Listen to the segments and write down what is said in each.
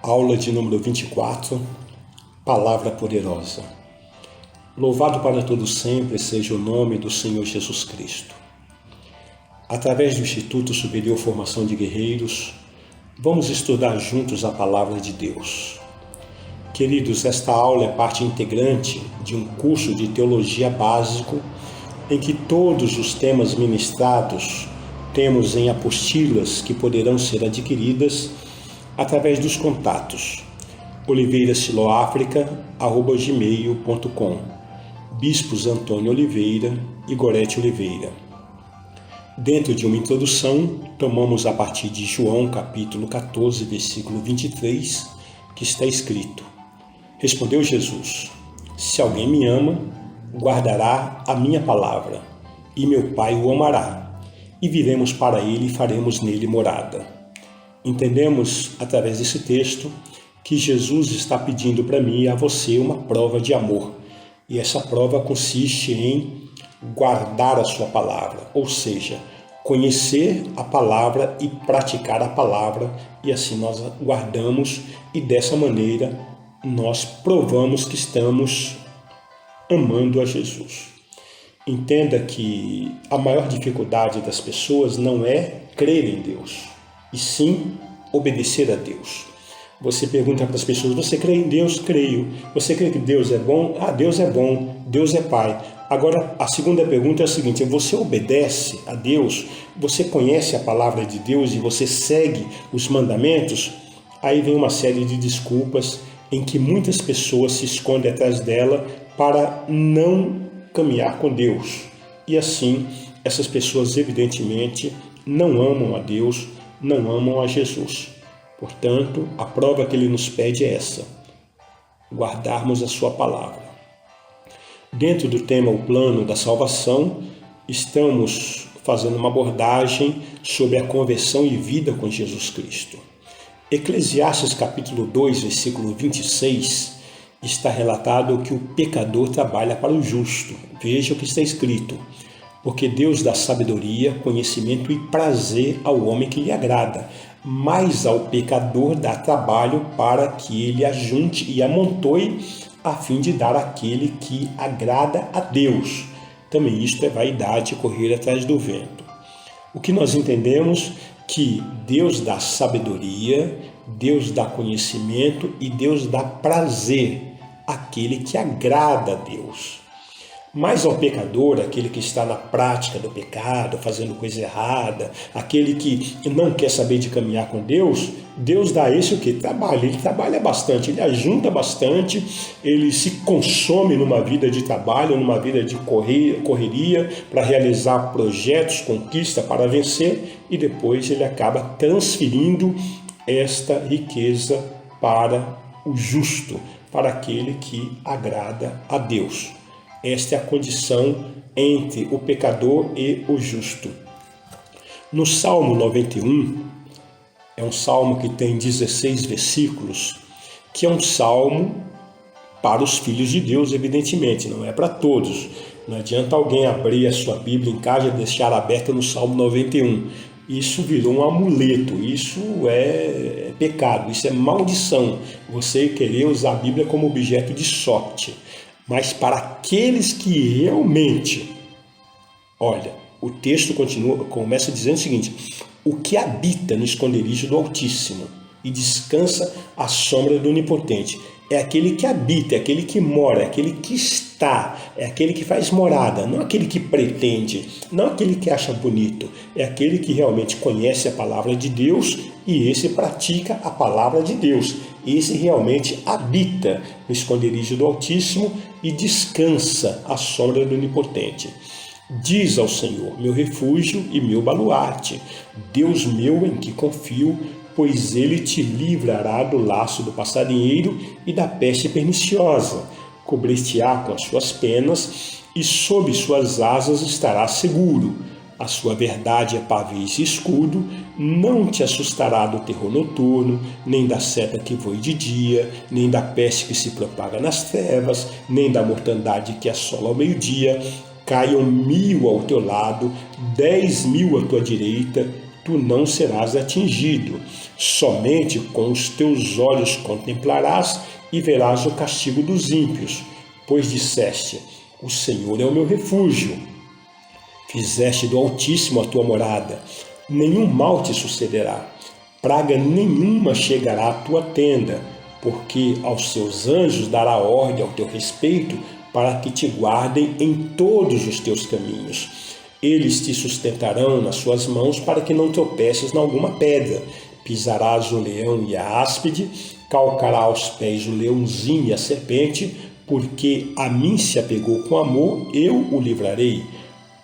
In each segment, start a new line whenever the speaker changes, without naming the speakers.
Aula de número 24, Palavra Poderosa. Louvado para todos sempre seja o nome do Senhor Jesus Cristo. Através do Instituto Superior Formação de Guerreiros, vamos estudar juntos a Palavra de Deus. Queridos, esta aula é parte integrante de um curso de teologia básico em que todos os temas ministrados temos em apostilas que poderão ser adquiridas através dos contatos oliveirasiloafrica@gmail.com, Bispos Antônio Oliveira e Gorete Oliveira. Dentro de uma introdução, tomamos a partir de João capítulo 14, versículo 23, que está escrito: Respondeu Jesus: Se alguém me ama, guardará a minha palavra, e meu Pai o amará, e viremos para ele e faremos nele morada. Entendemos, através desse texto, que Jesus está pedindo para mim e a você uma prova de amor. E essa prova consiste em guardar a sua palavra, ou seja, conhecer a palavra e praticar a palavra, e assim nós guardamos e dessa maneira nós provamos que estamos amando a Jesus. Entenda que a maior dificuldade das pessoas não é crer em Deus, e sim obedecer a Deus. Você pergunta para as pessoas: você crê em Deus? Creio. Você crê que Deus é bom? Deus é bom. Deus é Pai. Agora, a segunda pergunta é a seguinte: você obedece a Deus? Você conhece a palavra de Deus e você segue os mandamentos? Aí vem uma série de desculpas em que muitas pessoas se escondem atrás dela para não caminhar com Deus. E assim, essas pessoas evidentemente não amam a Deus, não amam a Jesus. Portanto, a prova que ele nos pede é essa: guardarmos a sua palavra. Dentro do tema O Plano da Salvação, estamos fazendo uma abordagem sobre a conversão e vida com Jesus Cristo. Eclesiastes capítulo 2, versículo 26, está relatado que o pecador trabalha para o justo. Veja o que está escrito: porque Deus dá sabedoria, conhecimento e prazer ao homem que lhe agrada, mas ao pecador dá trabalho para que ele ajunte e amontoe, a fim de dar àquele que agrada a Deus. Também isto é vaidade, correr atrás do vento. O que nós entendemos? Que Deus dá sabedoria, Deus dá conhecimento e Deus dá prazer àquele que agrada a Deus. Mas ao pecador, aquele que está na prática do pecado, fazendo coisa errada, aquele que não quer saber de caminhar com Deus, Deus dá esse o quê? Trabalho. Ele trabalha bastante, ele ajunta bastante, ele se consome numa vida de trabalho, numa vida de correria, para realizar projetos, conquista, para vencer, e depois ele acaba transferindo esta riqueza para o justo, para aquele que agrada a Deus. Esta é a condição entre o pecador e o justo. No Salmo 91, é um salmo que tem 16 versículos, que é um salmo para os filhos de Deus, evidentemente, não é para todos. Não adianta alguém abrir a sua Bíblia em casa e deixar aberta no Salmo 91. Isso virou um amuleto, isso é pecado, isso é maldição. Você querer usar a Bíblia como objeto de sorte. Mas para aqueles que realmente, olha, o texto começa dizendo o seguinte: o que habita no esconderijo do Altíssimo e descansa à sombra do Onipotente. É aquele que habita, é aquele que mora, é aquele que está, é aquele que faz morada, não aquele que pretende, não aquele que acha bonito, é aquele que realmente conhece a palavra de Deus e esse pratica a palavra de Deus. Esse realmente habita no esconderijo do Altíssimo e descansa à sombra do Onipotente. Diz ao Senhor, meu refúgio e meu baluarte, Deus meu em que confio, pois ele te livrará do laço do passarinheiro e da peste perniciosa. Cobrir-te-á com as suas penas e sob suas asas estarás seguro. A sua verdade é pavês e escudo, não te assustará do terror noturno, nem da seta que voe de dia, nem da peste que se propaga nas trevas, nem da mortandade que assola ao meio-dia. Caiam 1000 ao teu lado, 10.000 à tua direita, tu não serás atingido. Somente com os teus olhos contemplarás e verás o castigo dos ímpios, pois disseste: o Senhor é o meu refúgio. Fizeste do Altíssimo a tua morada. Nenhum mal te sucederá, praga nenhuma chegará à tua tenda, porque aos seus anjos dará ordem ao teu respeito, para que te guardem em todos os teus caminhos. Eles te sustentarão nas suas mãos, para que não tropeces em alguma pedra. Pisarás o leão e a áspide, calcará aos pés o leãozinho e a serpente, porque a mim se apegou com amor, eu o livrarei.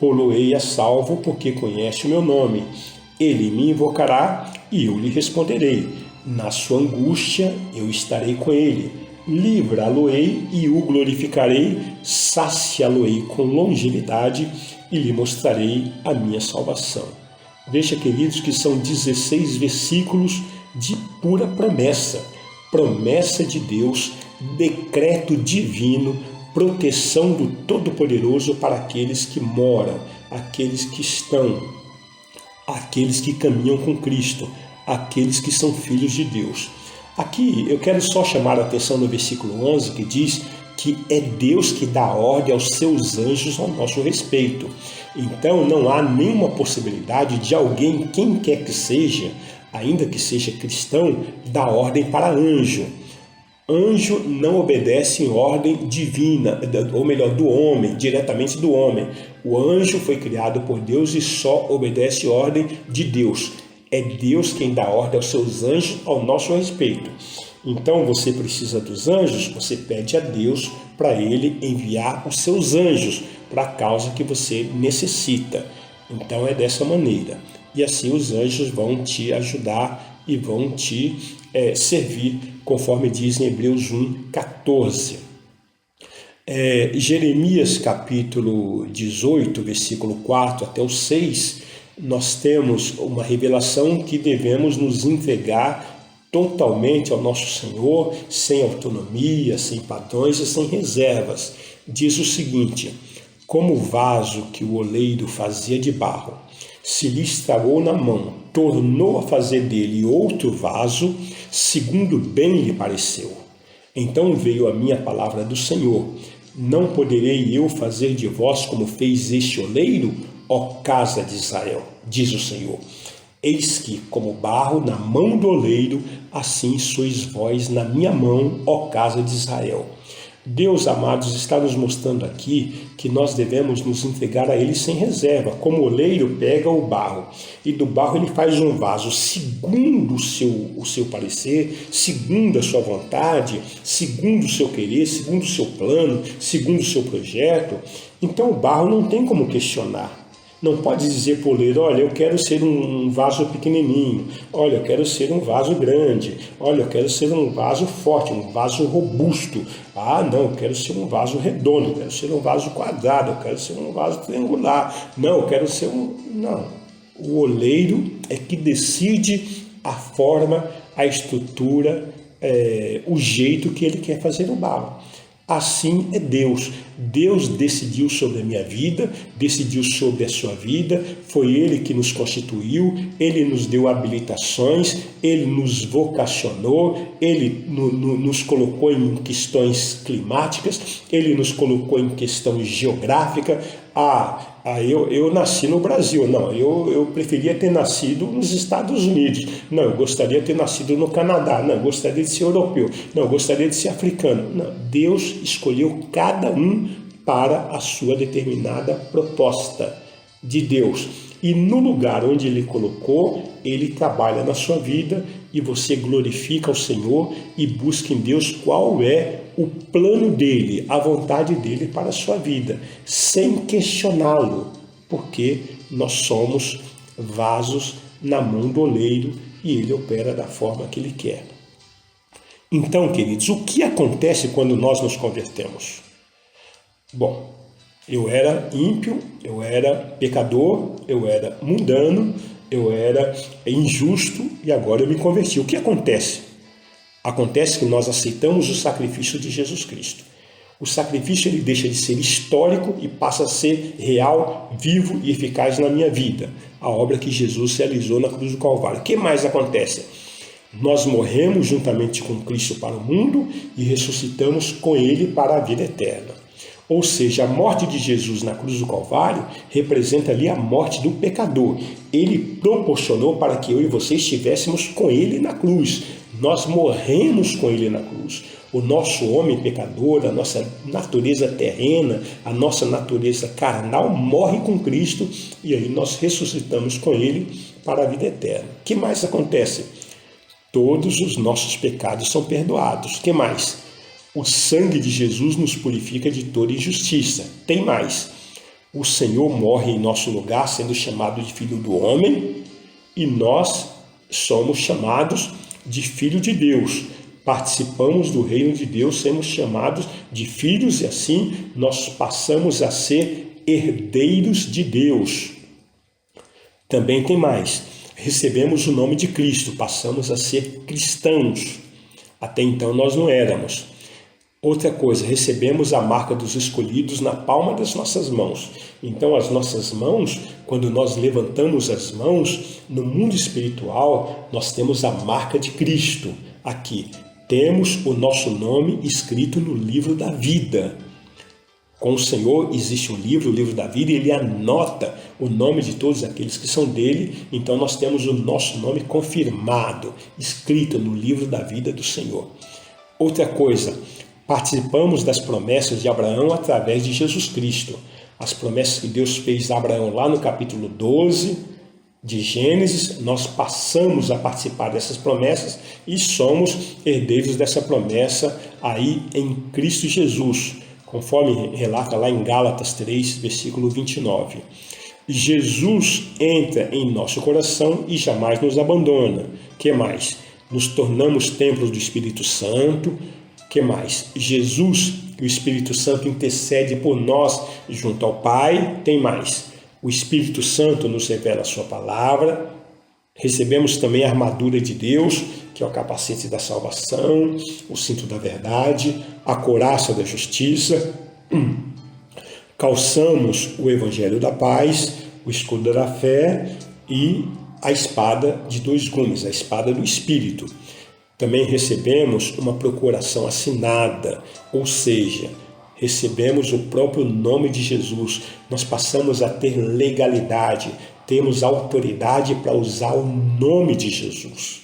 Pô-lo-ei a salvo, porque conhece o meu nome. Ele me invocará e eu lhe responderei. Na sua angústia eu estarei com ele. Livrá-lo-ei e o glorificarei, saciá-lo-ei com longevidade e lhe mostrarei a minha salvação. Veja, queridos, que são 16 versículos de pura promessa. Promessa de Deus, decreto divino, proteção do Todo-Poderoso para aqueles que moram, aqueles que estão, aqueles que caminham com Cristo, aqueles que são filhos de Deus. Aqui eu quero só chamar a atenção no versículo 11, que diz que é Deus que dá ordem aos seus anjos ao nosso respeito. Então não há nenhuma possibilidade de alguém, quem quer que seja, ainda que seja cristão, dar ordem para anjo. Anjo não obedece em ordem divina, ou melhor, do homem, diretamente do homem. O anjo foi criado por Deus e só obedece ordem de Deus. É Deus quem dá ordem aos seus anjos ao nosso respeito. Então você precisa dos anjos, você pede a Deus para Ele enviar os seus anjos para a causa que você necessita. Então é dessa maneira. E assim os anjos vão te ajudar e vão te servir, conforme diz em Hebreus 1:14. Jeremias capítulo 18, versículo 4 até o 6, nós temos uma revelação que devemos nos entregar totalmente ao nosso Senhor, sem autonomia, sem padrões e sem reservas. Diz o seguinte: como o vaso que o oleiro fazia de barro, se lhe estragou na mão, tornou a fazer dele outro vaso, segundo bem lhe pareceu. Então veio a minha palavra do Senhor: não poderei eu fazer de vós como fez este oleiro, ó casa de Israel, diz o Senhor. Eis que, como barro na mão do oleiro, assim sois vós na minha mão, ó casa de Israel. Deus, amados, está nos mostrando aqui que nós devemos nos entregar a Ele sem reserva. Como o oleiro pega o barro e do barro ele faz um vaso segundo o seu parecer, segundo a sua vontade, segundo o seu querer, segundo o seu plano, segundo o seu projeto. Então o barro não tem como questionar. Não pode dizer para o oleiro: olha, eu quero ser um vaso pequenininho, olha, eu quero ser um vaso grande, olha, eu quero ser um vaso forte, um vaso robusto. Ah, não, eu quero ser um vaso redondo, eu quero ser um vaso quadrado, eu quero ser um vaso triangular. Não, eu quero ser um... Não, o oleiro é que decide a forma, a estrutura, o jeito que ele quer fazer o barro. Assim é Deus. Deus decidiu sobre a minha vida, decidiu sobre a sua vida, foi Ele que nos constituiu, Ele nos deu habilitações, Ele nos vocacionou, Ele nos colocou em questões climáticas, Ele nos colocou em questão geográfica. Eu nasci no Brasil. Não, eu preferia ter nascido nos Estados Unidos. Não, eu gostaria de ter nascido no Canadá. Não, eu gostaria de ser europeu. Não, eu gostaria de ser africano. Não, Deus escolheu cada um para a sua determinada proposta de Deus. E no lugar onde Ele colocou, Ele trabalha na sua vida e você glorifica o Senhor e busca em Deus qual é o plano dele, a vontade dele para a sua vida, sem questioná-lo, porque nós somos vasos na mão do oleiro e ele opera da forma que ele quer. Então, queridos, o que acontece quando nós nos convertemos? Bom, eu era ímpio, eu era pecador, eu era mundano, eu era injusto e agora eu me converti. O que acontece? Acontece que nós aceitamos o sacrifício de Jesus Cristo. O sacrifício ele deixa de ser histórico e passa a ser real, vivo e eficaz na minha vida. A obra que Jesus realizou na cruz do Calvário. O que mais acontece? Nós morremos juntamente com Cristo para o mundo e ressuscitamos com Ele para a vida eterna. Ou seja, a morte de Jesus na cruz do Calvário representa ali a morte do pecador. Ele proporcionou para que eu e você estivéssemos com Ele na cruz. Nós morremos com Ele na cruz. O nosso homem pecador, a nossa natureza terrena, a nossa natureza carnal morre com Cristo e aí nós ressuscitamos com Ele para a vida eterna. O que mais acontece? Todos os nossos pecados são perdoados. O que mais? O sangue de Jesus nos purifica de toda injustiça. Tem mais. O Senhor morre em nosso lugar, sendo chamado de Filho do Homem, e nós somos chamados de Filho de Deus. Participamos do reino de Deus, somos chamados de filhos, e assim nós passamos a ser herdeiros de Deus. Também tem mais. Recebemos o nome de Cristo, passamos a ser cristãos. Até então nós não éramos. Outra coisa, recebemos a marca dos escolhidos na palma das nossas mãos. Então as nossas mãos, quando nós levantamos as mãos, no mundo espiritual, nós temos a marca de Cristo aqui. Temos o nosso nome escrito no livro da vida. Com o Senhor existe um livro, o livro da vida, e Ele anota o nome de todos aqueles que são dele. Então nós temos o nosso nome confirmado, escrito no livro da vida do Senhor. Outra coisa, participamos das promessas de Abraão através de Jesus Cristo. As promessas que Deus fez a Abraão lá no capítulo 12 de Gênesis, nós passamos a participar dessas promessas e somos herdeiros dessa promessa aí em Cristo Jesus, conforme relata lá em Gálatas 3, versículo 29. Jesus entra em nosso coração e jamais nos abandona. O que mais? Nos tornamos templos do Espírito Santo. O que mais? Jesus, o Espírito Santo intercede por nós junto ao Pai. Tem mais? O Espírito Santo nos revela a sua palavra. Recebemos também a armadura de Deus, que é o capacete da salvação, o cinto da verdade, a couraça da justiça. Calçamos o evangelho da paz, o escudo da fé e a espada de dois gumes, a espada do Espírito. Também recebemos uma procuração assinada, ou seja, recebemos o próprio nome de Jesus. Nós passamos a ter legalidade, temos autoridade para usar o nome de Jesus.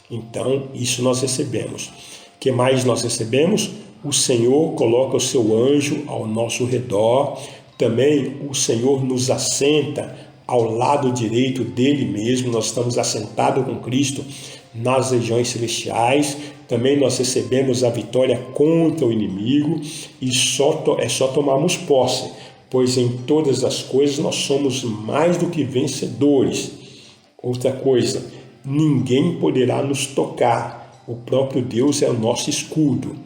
Então, isso nós recebemos. O que mais nós recebemos? O Senhor coloca o seu anjo ao nosso redor. Também o Senhor nos assenta ao lado direito dele mesmo. Nós estamos assentados com Cristo nas regiões celestiais. Também nós recebemos a vitória contra o inimigo e é só tomarmos posse, pois em todas as coisas nós somos mais do que vencedores. Outra coisa, ninguém poderá nos tocar, o próprio Deus é o nosso escudo,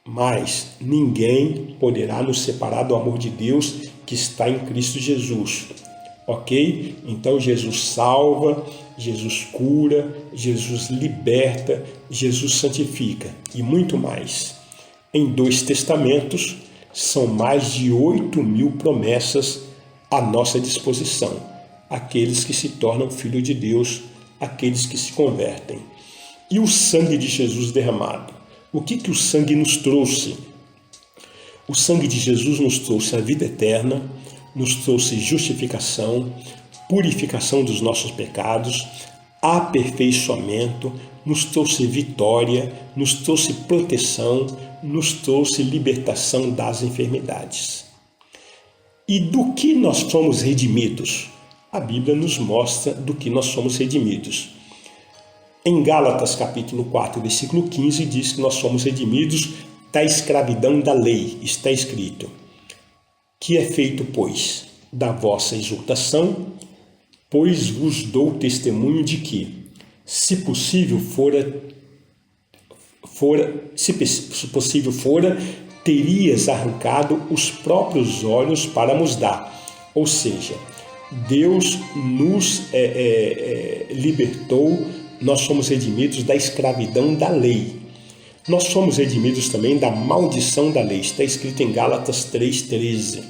mas ninguém poderá nos separar do amor de Deus que está em Cristo Jesus. Ok? Então Jesus salva, Jesus cura, Jesus liberta, Jesus santifica e muito mais. Em 2 Testamentos, são mais de 8.000 promessas à nossa disposição. Aqueles que se tornam filhos de Deus, aqueles que se convertem. E o sangue de Jesus derramado? O que o sangue nos trouxe? O sangue de Jesus nos trouxe a vida eterna, nos trouxe justificação, purificação dos nossos pecados, aperfeiçoamento, nos trouxe vitória, nos trouxe proteção, nos trouxe libertação das enfermidades. E do que nós somos redimidos? A Bíblia nos mostra do que nós somos redimidos. Em Gálatas capítulo 4, versículo 15, diz que nós somos redimidos da escravidão da lei. Está escrito: que é feito, pois, da vossa exultação, pois vos dou testemunho de que, se possível fora, terias arrancado os próprios olhos para nos dar. Ou seja, Deus nos libertou, nós somos redimidos da escravidão da lei. Nós somos redimidos também da maldição da lei. Está escrito em Gálatas 3,13.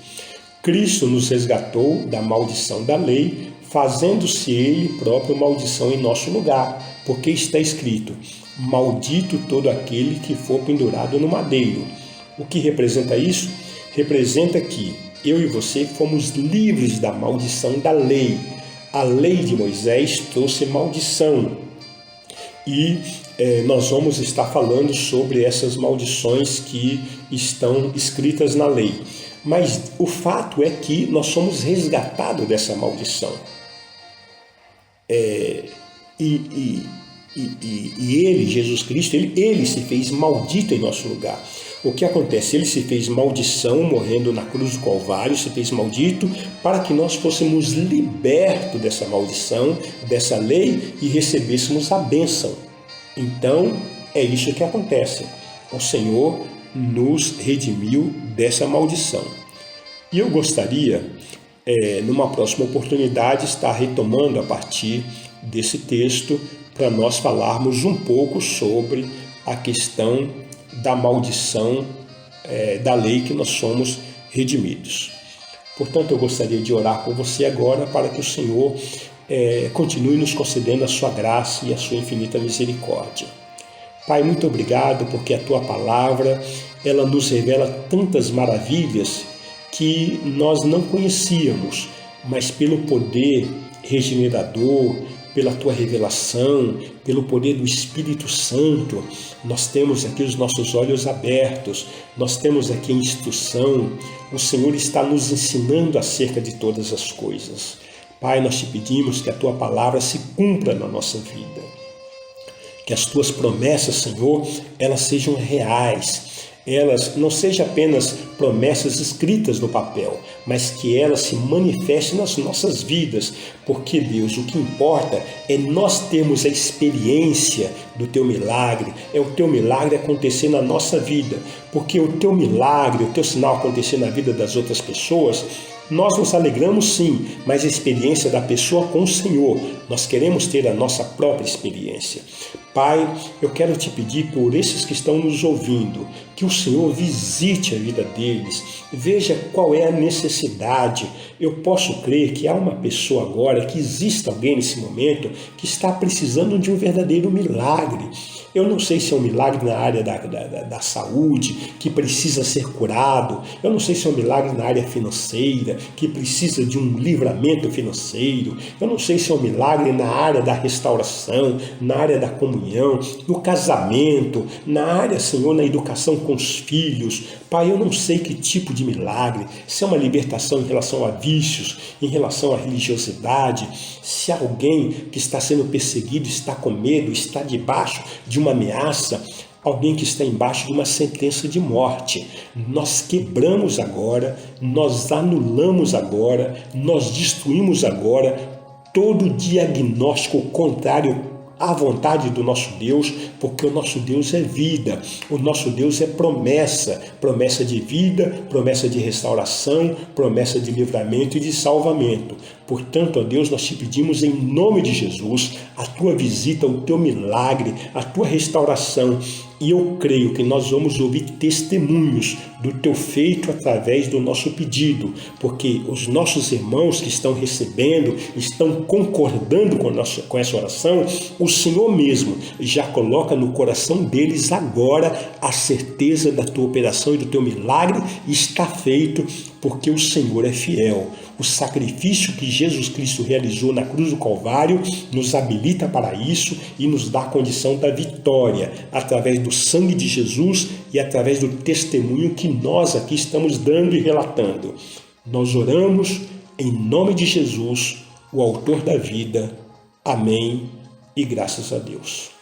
Cristo nos resgatou da maldição da lei, fazendo-se Ele próprio maldição em nosso lugar, porque está escrito: maldito todo aquele que for pendurado no madeiro. O que representa isso? Representa que eu e você fomos livres da maldição da lei. A lei de Moisés trouxe maldição. E nós vamos estar falando sobre essas maldições que estão escritas na lei. Mas o fato é que nós somos resgatados dessa maldição. E Ele, Jesus Cristo, ele se fez maldito em nosso lugar. O que acontece? Ele se fez maldição, morrendo na cruz do Calvário, se fez maldito, para que nós fôssemos libertos dessa maldição, dessa lei, e recebêssemos a bênção. Então, é isso que acontece. O Senhor nos redimiu dessa maldição. E eu gostaria, numa próxima oportunidade, estar retomando a partir desse texto, para nós falarmos um pouco sobre a questão da maldição da lei que nós somos redimidos. Portanto, eu gostaria de orar por você agora para que o Senhor continue nos concedendo a sua graça e a sua infinita misericórdia. Pai, muito obrigado porque a Tua palavra, ela nos revela tantas maravilhas que nós não conhecíamos, mas pelo poder regenerador, pela Tua revelação, pelo poder do Espírito Santo, nós temos aqui os nossos olhos abertos, nós temos aqui a instrução, o Senhor está nos ensinando acerca de todas as coisas. Pai, nós te pedimos que a Tua palavra se cumpra na nossa vida, que as Tuas promessas, Senhor, elas sejam reais, elas não sejam apenas promessas escritas no papel, mas que elas se manifestem nas nossas vidas, porque, Deus, o que importa é nós termos a experiência do Teu milagre, é o Teu milagre acontecer na nossa vida, porque o Teu milagre, o Teu sinal acontecer na vida das outras pessoas, nós nos alegramos sim, mas a experiência da pessoa com o Senhor, nós queremos ter a nossa própria experiência. Pai, eu quero te pedir por esses que estão nos ouvindo, que o Senhor visite a vida deles, veja qual é a necessidade. Eu posso crer que há uma pessoa agora, que existe alguém nesse momento, que está precisando de um verdadeiro milagre. Eu não sei se é um milagre na área da saúde, que precisa ser curado. Eu não sei se é um milagre na área financeira, que precisa de um livramento financeiro. Eu não sei se é um milagre na área da restauração, na área da comunhão, no casamento, na área, Senhor, na educação com os filhos. Pai, eu não sei que tipo de milagre, se é uma libertação em relação a vícios, em relação à religiosidade, se alguém que está sendo perseguido, está com medo, está debaixo de uma ameaça, alguém que está embaixo de uma sentença de morte. Nós quebramos agora, nós anulamos agora, nós destruímos agora todo diagnóstico contrário à vontade do nosso Deus, porque o nosso Deus é vida, o nosso Deus é promessa, promessa de vida, promessa de restauração, promessa de livramento e de salvamento. Portanto, ó Deus, nós te pedimos em nome de Jesus a Tua visita, o Teu milagre, a Tua restauração. E eu creio que nós vamos ouvir testemunhos do Teu feito através do nosso pedido, porque os nossos irmãos que estão recebendo, estão concordando com essa oração, o Senhor mesmo já coloca no coração deles agora a certeza da Tua operação e do Teu milagre está feito, porque o Senhor é fiel. O sacrifício que Jesus Cristo realizou na cruz do Calvário nos habilita para isso e nos dá a condição da vitória através do sangue de Jesus e através do testemunho que nós aqui estamos dando e relatando. Nós oramos em nome de Jesus, o autor da vida. Amém e graças a Deus.